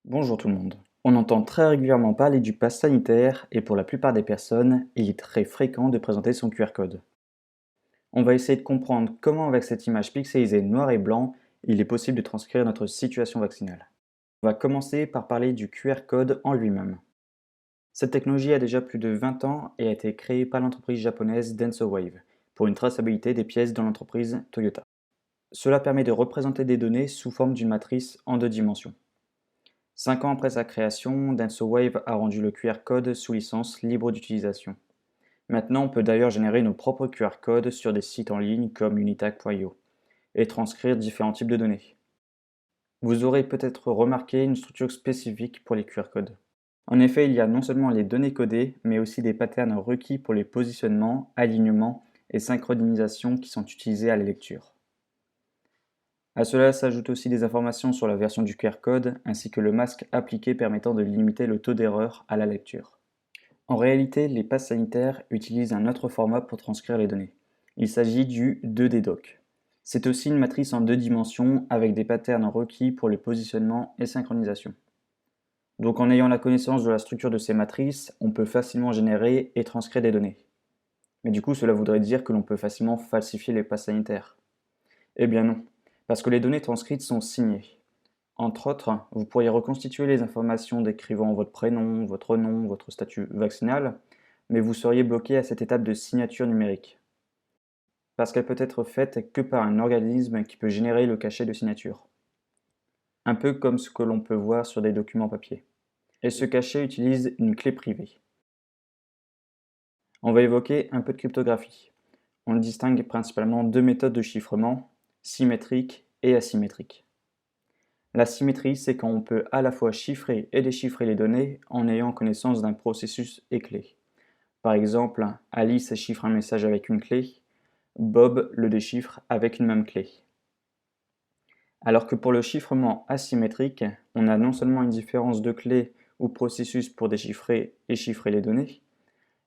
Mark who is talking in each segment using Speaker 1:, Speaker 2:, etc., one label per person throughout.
Speaker 1: Bonjour tout le monde. On entend très régulièrement parler du pass sanitaire et pour la plupart des personnes, il est très fréquent de présenter son QR code. On va essayer de comprendre comment avec cette image pixelisée noir et blanc, il est possible de transcrire notre situation vaccinale. On va commencer par parler du QR code en lui-même. Cette technologie a déjà plus de 20 ans et a été créée par l'entreprise japonaise DensoWave pour une traçabilité des pièces dans l'entreprise Toyota. Cela permet de représenter des données sous forme d'une matrice en 2 dimensions. 5 ans après sa création, DensoWave a rendu le QR code sous licence libre d'utilisation. Maintenant, on peut d'ailleurs générer nos propres QR codes sur des sites en ligne comme unitac.io et transcrire différents types de données. Vous aurez peut-être remarqué une structure spécifique pour les QR codes. En effet, il y a non seulement les données codées, mais aussi des patterns requis pour les positionnements, alignements et synchronisation qui sont utilisés à la lecture. À cela s'ajoutent aussi des informations sur la version du QR code ainsi que le masque appliqué permettant de limiter le taux d'erreur à la lecture. En réalité, les passes sanitaires utilisent un autre format pour transcrire les données. Il s'agit du 2D-Doc. C'est aussi une matrice en 2 dimensions avec des patterns requis pour le positionnement et synchronisation. Donc en ayant la connaissance de la structure de ces matrices, on peut facilement générer et transcrire des données. Mais du coup, cela voudrait dire que l'on peut facilement falsifier les passes sanitaires. Eh bien non, parce que les données transcrites sont signées. Entre autres, vous pourriez reconstituer les informations décrivant votre prénom, votre nom, votre statut vaccinal, mais vous seriez bloqué à cette étape de signature numérique, parce qu'elle peut être faite que par un organisme qui peut générer le cachet de signature, un peu comme ce que l'on peut voir sur des documents papier. Et ce cachet utilise une clé privée. On va évoquer un peu de cryptographie. On distingue principalement 2 méthodes de chiffrement, symétrique et asymétrique. La symétrie, c'est quand on peut à la fois chiffrer et déchiffrer les données en ayant connaissance d'un processus et clé. Par exemple, Alice chiffre un message avec une clé, Bob le déchiffre avec une même clé. Alors que pour le chiffrement asymétrique, on a non seulement une différence de clé ou processus pour déchiffrer et chiffrer les données,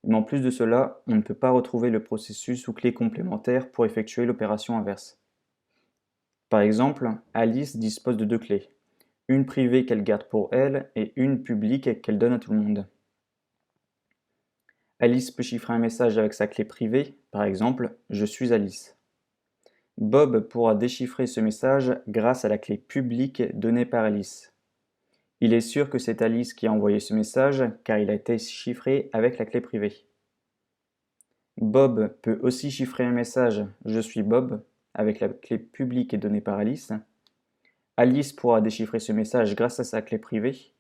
Speaker 1: mais en plus de cela, on ne peut pas retrouver le processus ou clé complémentaire pour effectuer l'opération inverse. Par exemple, Alice dispose de 2 clés, une privée qu'elle garde pour elle et une publique qu'elle donne à tout le monde. Alice peut chiffrer un message avec sa clé privée, par exemple « Je suis Alice ». Bob pourra déchiffrer ce message grâce à la clé publique donnée par Alice. Il est sûr que c'est Alice qui a envoyé ce message car il a été chiffré avec la clé privée. Bob peut aussi chiffrer un message « Je suis Bob » avec la clé publique donnée par Alice. Alice pourra déchiffrer ce message grâce à sa clé privée.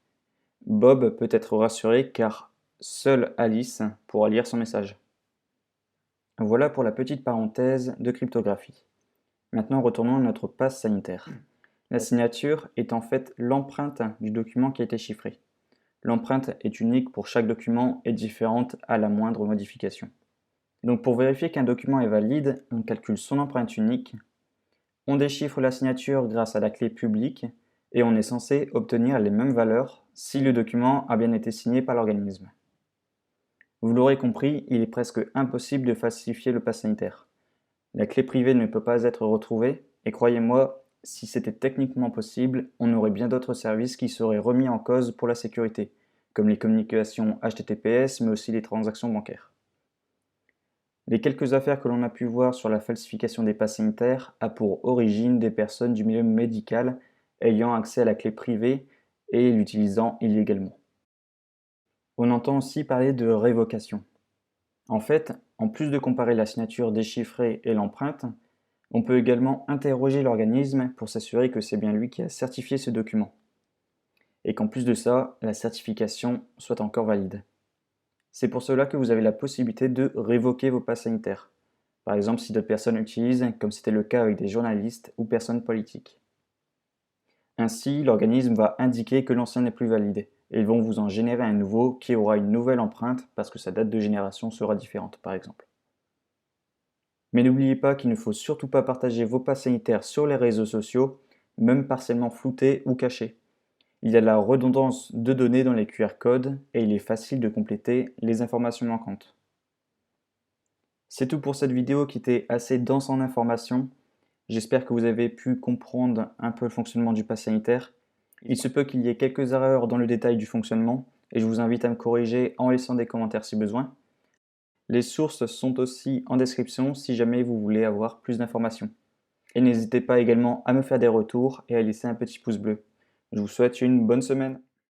Speaker 1: Bob peut être rassuré car seule Alice pourra lire son message. Voilà pour la petite parenthèse de cryptographie. Maintenant retournons à notre passe sanitaire. La signature est en fait l'empreinte du document qui a été chiffré. L'empreinte est unique pour chaque document et différente à la moindre modification. Donc pour vérifier qu'un document est valide, on calcule son empreinte unique, on déchiffre la signature grâce à la clé publique et on est censé obtenir les mêmes valeurs si le document a bien été signé par l'organisme. Vous l'aurez compris, il est presque impossible de falsifier le pass sanitaire. La clé privée ne peut pas être retrouvée et croyez-moi, si c'était techniquement possible, on aurait bien d'autres services qui seraient remis en cause pour la sécurité, comme les communications HTTPS mais aussi les transactions bancaires. Les quelques affaires que l'on a pu voir sur la falsification des passes sanitaires a pour origine des personnes du milieu médical ayant accès à la clé privée et l'utilisant illégalement. On entend aussi parler de révocation. En fait, en plus de comparer la signature déchiffrée et l'empreinte, on peut également interroger l'organisme pour s'assurer que c'est bien lui qui a certifié ce document, et qu'en plus de ça, la certification soit encore valide. C'est pour cela que vous avez la possibilité de révoquer vos passes sanitaires, par exemple si d'autres personnes utilisent, comme c'était le cas avec des journalistes ou personnes politiques. Ainsi, l'organisme va indiquer que l'ancien n'est plus valide, et ils vont vous en générer un nouveau qui aura une nouvelle empreinte parce que sa date de génération sera différente, par exemple. Mais n'oubliez pas qu'il ne faut surtout pas partager vos passes sanitaires sur les réseaux sociaux, même partiellement floutés ou cachés. Il y a de la redondance de données dans les QR codes et il est facile de compléter les informations manquantes. C'est tout pour cette vidéo qui était assez dense en informations. J'espère que vous avez pu comprendre un peu le fonctionnement du pass sanitaire. Il se peut qu'il y ait quelques erreurs dans le détail du fonctionnement et je vous invite à me corriger en laissant des commentaires si besoin. Les sources sont aussi en description si jamais vous voulez avoir plus d'informations. Et n'hésitez pas également à me faire des retours et à laisser un petit pouce bleu. Je vous souhaite une bonne semaine.